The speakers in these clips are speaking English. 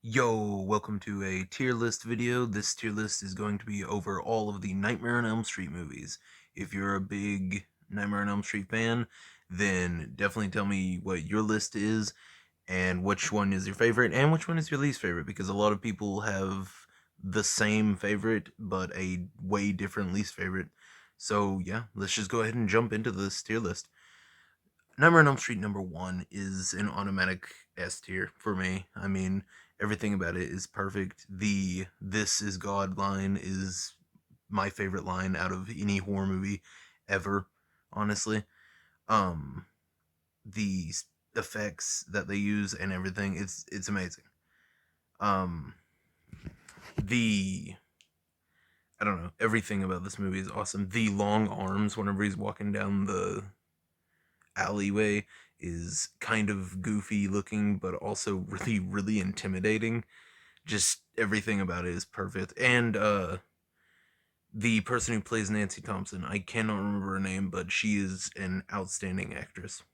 Yo, welcome to a tier list video. This tier list is going to be over all of the Nightmare on Elm Street movies. If you're a big Nightmare on Elm Street fan, then definitely tell me what your list is and which one is your favorite and which one is your least favorite, because a lot of people have the same favorite but a way different least favorite. So yeah, let's just go ahead and jump into this tier list. Nightmare on Elm Street number 1 is an automatic S tier for me. I mean, everything about it is perfect. The "This is God" line is my favorite line out of any horror movie ever, honestly. Um, the effects that they use and everything, it's amazing. Um, the I don't know, everything about this movie is awesome. The long arms whenever he's walking down the alleyway is kind of goofy looking, but also really, really intimidating. Just everything about it is perfect. And the person who plays Nancy Thompson, I cannot remember her name, but she is an outstanding actress.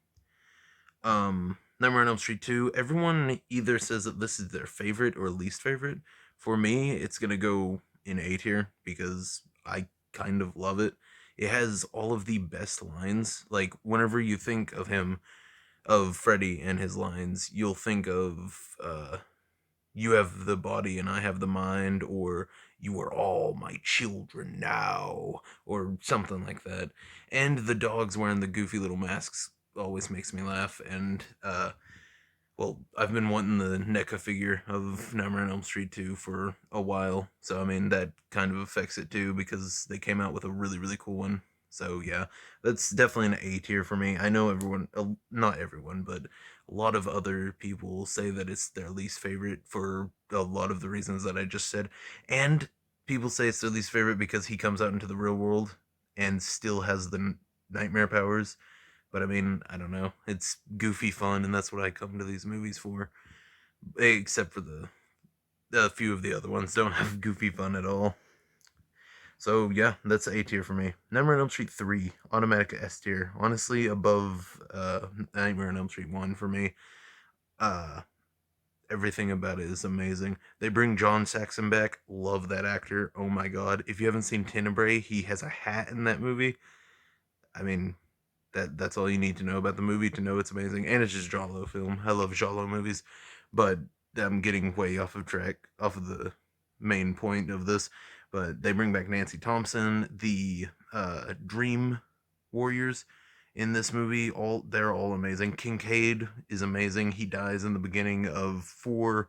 Nightmare on Elm Street 2, everyone either says that this is their favorite or least favorite. For me, it's gonna go in A tier because I kind of love it. It has all of the best lines. Like, whenever you think of him, of Freddy and his lines, you'll think of "You have the body and I have the mind," or "You are all my children now," or something like that. And the dogs wearing the goofy little masks always makes me laugh. And well, I've been wanting the NECA figure of Nightmare on Elm Street 2 for a while, so I mean that kind of affects it too because they came out with a really, really cool one. So yeah, that's definitely an A tier for me. I know everyone, not everyone, but a lot of other people say that it's their least favorite for a lot of the reasons that I just said, and people say it's their least favorite because he comes out into the real world and still has the nightmare powers. But I mean, I don't know. It's goofy fun, and that's what I come to these movies for. Except for the a few of the other ones don't have goofy fun at all. So yeah, that's A tier for me. Nightmare on Elm Street 3, automatic S tier. Honestly, above Nightmare on Elm Street 1 for me. Uh, Everything about it is amazing. They bring John Saxon back. Love that actor. Oh my god. If you haven't seen Tenebrae, he has a hat in that movie. I mean, that's all you need to know about the movie to know it's amazing. And it's just Jalo film. I love Jalo movies, but I'm getting way off of track, off of the main point of this. But they bring back Nancy Thompson, the Dream Warriors in this movie. They're all amazing. Kincaid is amazing. He dies in the beginning of 4,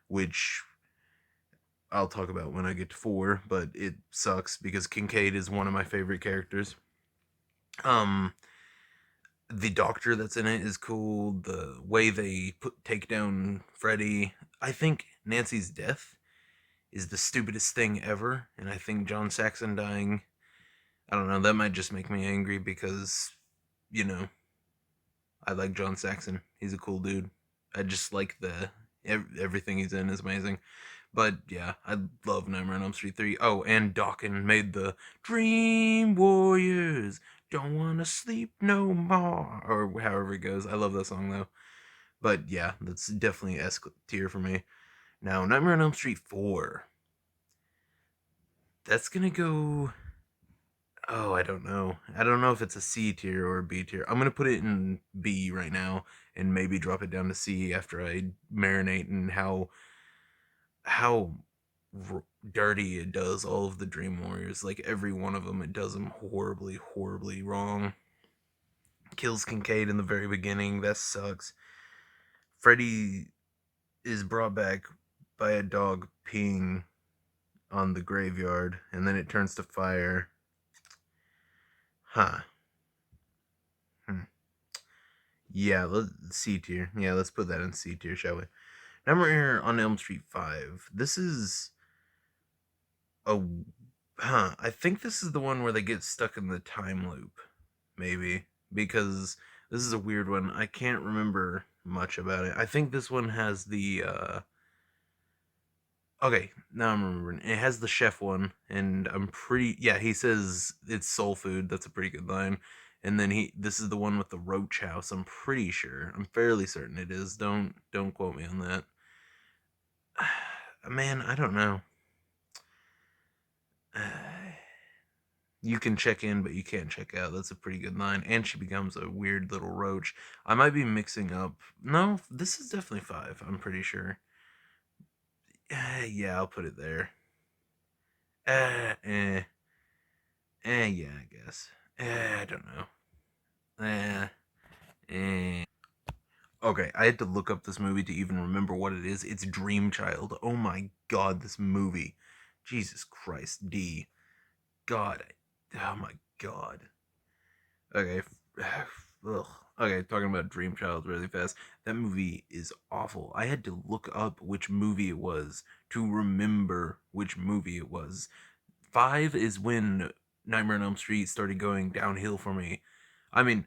which I'll talk about when I get to 4, but it sucks because Kincaid is one of my favorite characters. Um, the doctor that's in it is cool. The way they take down Freddy. I think Nancy's death is the stupidest thing ever, and I think John Saxon dying, I don't know, that might just make me angry because, you know, I like John Saxon. He's a cool dude. I just like everything he's in is amazing. But yeah, I love Nightmare on Elm Street 3. Oh, and Dawkins made the "Dream Warriors don't wanna sleep no more," or however it goes. I love that song though. But yeah, that's definitely S tier for me. Now, Nightmare on Elm Street 4. That's gonna go. Oh, I don't know. I don't know if it's a C tier or a B tier. I'm gonna put it in B right now and maybe drop it down to C after I marinate in how dirty it does all of the Dream Warriors. Like every one of them, it does them horribly, horribly wrong. Kills Kincaid in the very beginning. That sucks. Freddy is brought back by a dog peeing on the graveyard, and then it turns to fire. Huh. Hmm. Yeah, let's C tier. Yeah, let's put that in C tier, shall we? Nightmare on Elm Street 5. This is a I think this is the one where they get stuck in the time loop. Maybe. Because this is a weird one. I can't remember much about it. I think this one has the okay, now I'm remembering. It has the chef one, and I'm pretty yeah, he says it's soul food. That's a pretty good line. And then this is the one with the roach house. I'm pretty sure. I'm fairly certain it is. Don't quote me on that. man, I don't know. You can check in, but you can't check out. That's a pretty good line. And she becomes a weird little roach. I might be mixing up. No, this is definitely five. I'm pretty sure. Yeah, I'll put it there. Uh, eh, yeah, I guess. I don't know. Eh, Okay, I had to look up this movie to even remember what it is. It's Dream Child. Oh my god, this movie. Jesus Christ, D. God. Oh my god. Okay. Ugh. Okay, talking about Dream Child really fast. That movie is awful. I had to look up which movie it was to remember which movie it was. Five is when Nightmare on Elm Street started going downhill for me. I mean,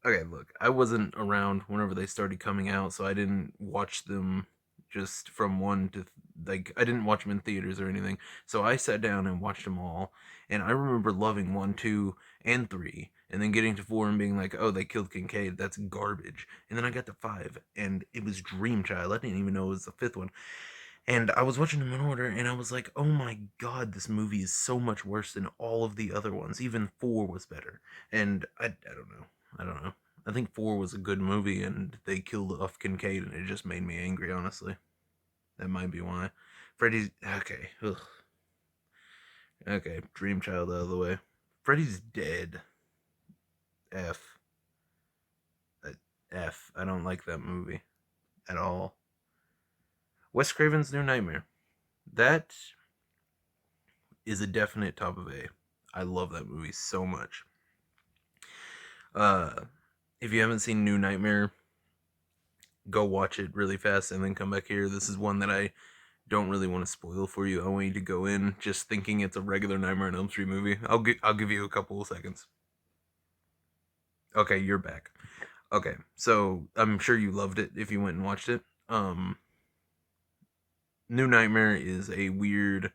okay, look, I wasn't around whenever they started coming out, so I didn't watch them just from one to like I didn't watch them in theaters or anything. So I sat down and watched them all, and I remember loving one, two, and three, and then getting to four and being like, "Oh, they killed Kincaid. That's garbage." And then I got to five, and it was Dream Child. I didn't even know it was the fifth one. And I was watching them in order, and I was like, "Oh my god, this movie is so much worse than all of the other ones. Even four was better." And I don't know. I don't know. I think four was a good movie, and they killed off Kincaid, and it just made me angry. Honestly, that might be why. Freddy's okay. Ugh. Okay, Dream Child out of the way. Freddy's dead. F. Uh, F. I don't like that movie at all. Wes Craven's New Nightmare. That is a definite top of A. I love that movie so much. Uh, if you haven't seen New Nightmare, go watch it really fast and then come back here. This is one that I don't really want to spoil for you. I want you to go in just thinking it's a regular Nightmare on Elm Street movie. I'll give you a couple of seconds. Okay, you're back. Okay, so I'm sure you loved it if you went and watched it. New Nightmare is a weird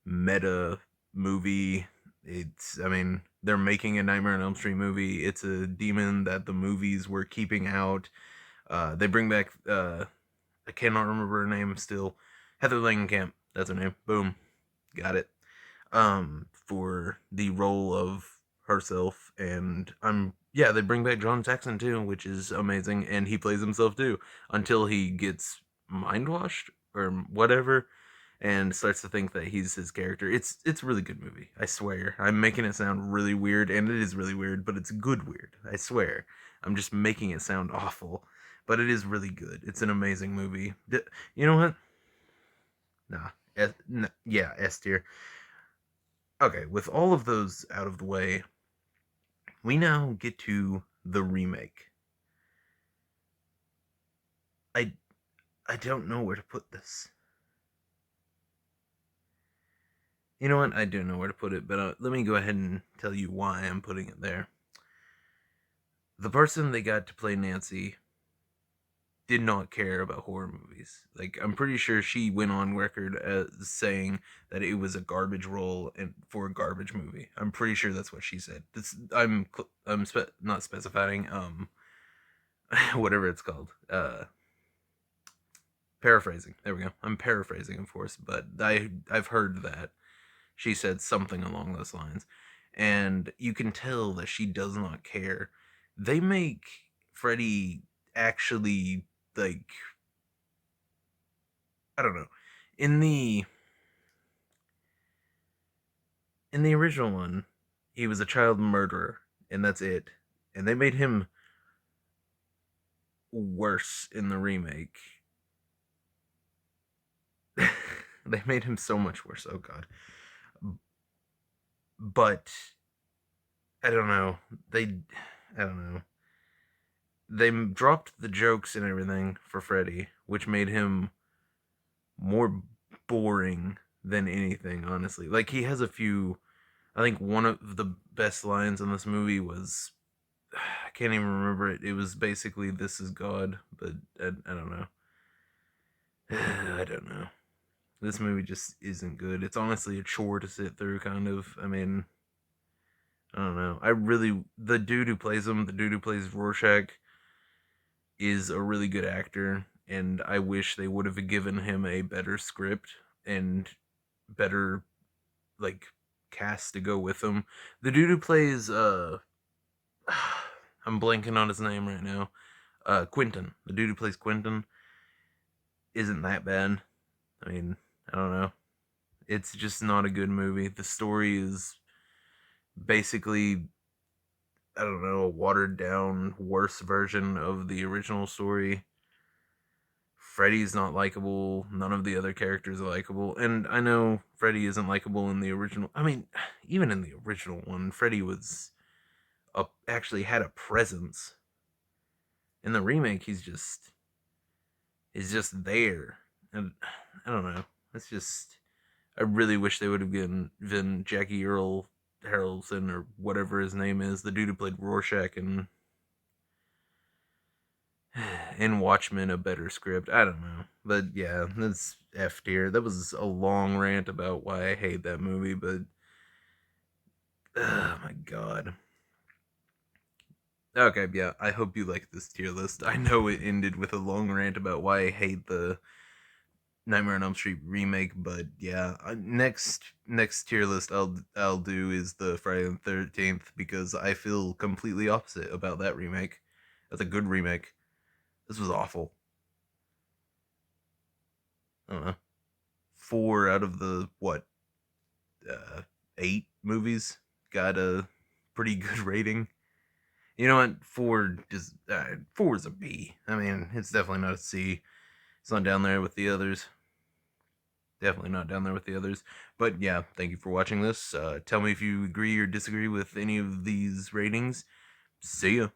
meta movie. I mean, they're making a Nightmare on Elm Street movie. It's a demon that the movies were keeping out. They bring back, I cannot remember her name still. Heather Langenkamp, that's her name. Boom, got it. For the role of herself, and yeah, they bring back John Saxon too, which is amazing, and he plays himself too until he gets mind washed or whatever and starts to think that he's his character. It's a really good movie. I swear. I'm making it sound really weird, and it is really weird, but it's good weird. I swear. I'm just making it sound awful, but it is really good. It's an amazing movie. You know what? Nah. Yeah, S tier. Okay, with all of those out of the way, we now get to the remake. I I don't know where to put this. You know what? I do know where to put it, but let me go ahead and tell you why I'm putting it there. The person they got to play Nancy did not care about horror movies. Like, I'm pretty sure she went on record as saying that it was a garbage role and for a garbage movie. I'm pretty sure that's what she said. Not specifying whatever it's called. Paraphrasing. There we go. I'm paraphrasing, of course, but I've heard that she said something along those lines, and you can tell that she does not care. They make Freddy actually like I don't know. In the in the original one, he was a child murderer, and that's it. And they made him worse in the remake. They made him so much worse. Oh god. But I don't know. I don't know. They dropped the jokes and everything for Freddy, which made him more boring than anything, honestly. Like, he has a few. I think one of the best lines in this movie was. I can't even remember it. It was basically, "This is God," but I don't know. I don't know. This movie just isn't good. It's honestly a chore to sit through, kind of. I mean, I don't know. The dude who plays him, the dude who plays Rorschach, is a really good actor. and I wish they would have given him a better script and better like cast to go with him. The dude who plays I'm blanking on his name right now. Quentin. The dude who plays Quentin isn't that bad. I mean, I don't know. It's just not a good movie. The story is basically, I don't know, a watered down, worse version of the original story. Freddy's not likable. None of the other characters are likable. And I know Freddy isn't likable in the original. I mean, even in the original one, Freddy was actually had a presence. In the remake, he's just there. And I don't know. It's just, I really wish they would have given Jackie Earl Harrelson or whatever his name is, the dude who played Rorschach in Watchmen, a better script. I don't know. But yeah, that's F tier. That was a long rant about why I hate that movie, but oh my god. Okay, yeah, I hope you like this tier list. I know it ended with a long rant about why I hate the Nightmare on Elm Street remake, but yeah, next tier list I'll do is the Friday the 13th because I feel completely opposite about that remake. That's a good remake. This was awful. I don't know. 4 out of the what 8 movies got a pretty good rating. You know what? 4 is a B. I mean, it's definitely not a C. It's not down there with the others. Definitely not down there with the others. But yeah, thank you for watching this. Tell me if you agree or disagree with any of these ratings. See ya.